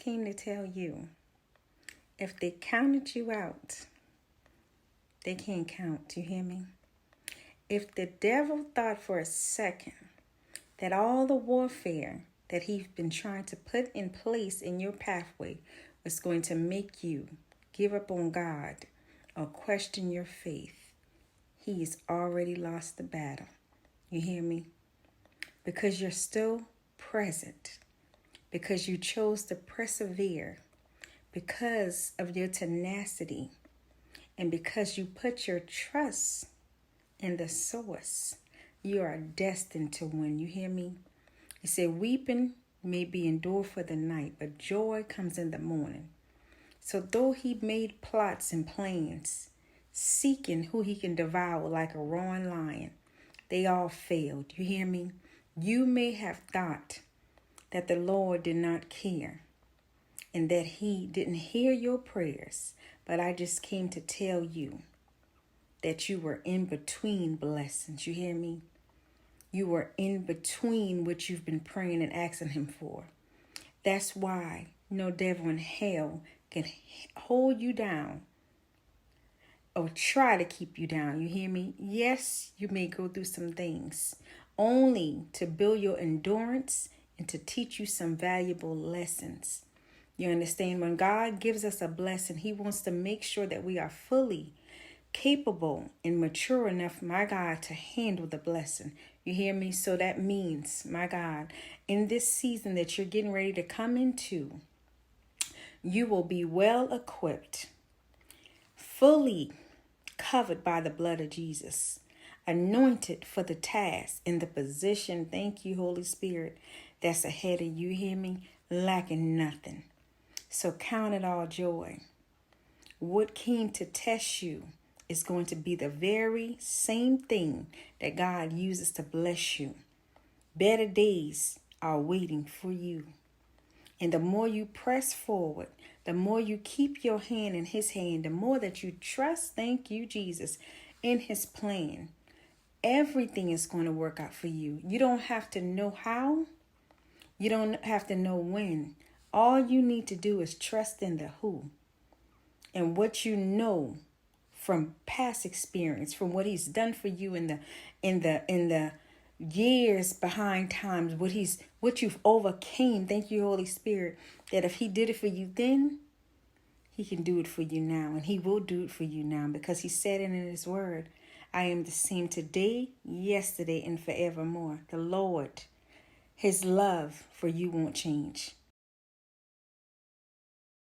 came to tell you, if they counted you out, they can't count. You hear me? If the devil thought for a second that all the warfare that he's been trying to put in place in your pathway was going to make you give up on God or question your faith, he's already lost the battle. You hear me? Because you're still present, because you chose to persevere, because of your tenacity, and because you put your trust in the source, you are destined to win. You hear me? He said, weeping may be endured for the night, but joy comes in the morning. So though he made plots and plans, seeking who he can devour like a roaring lion, they all failed. You hear me? You may have thought that the Lord did not care and that he didn't hear your prayers, but I just came to tell you that you were in between blessings. You hear me? You were in between what you've been praying and asking him for. That's why no devil in hell can hold you down or try to keep you down. You hear me? Yes, you may go through some things only to build your endurance and to teach you some valuable lessons. You understand? When God gives us a blessing, he wants to make sure that we are fully capable and mature enough, my God, to handle the blessing. You hear me? So that means, my God, in this season that you're getting ready to come into, you will be well equipped, fully covered by the blood of Jesus, anointed for the task in the position, thank you, Holy Spirit, that's ahead of you. Hear me? Lacking nothing. So count it all joy. What came to test you is going to be the very same thing that God uses to bless you. Better days are waiting for you. And the more you press forward, the more you keep your hand in his hand, the more that you trust, thank you, Jesus, in his plan, everything is going to work out for you. You don't have to know how. You don't have to know when. All you need to do is trust in the who. And what you know from past experience, from what he's done for you in the years behind times, what you've overcame. Thank you, Holy Spirit, that if he did it for you then, he can do it for you now, and he will do it for you now, because he said it in his word, I am the same today, yesterday, and forevermore. The Lord, his love for you won't change.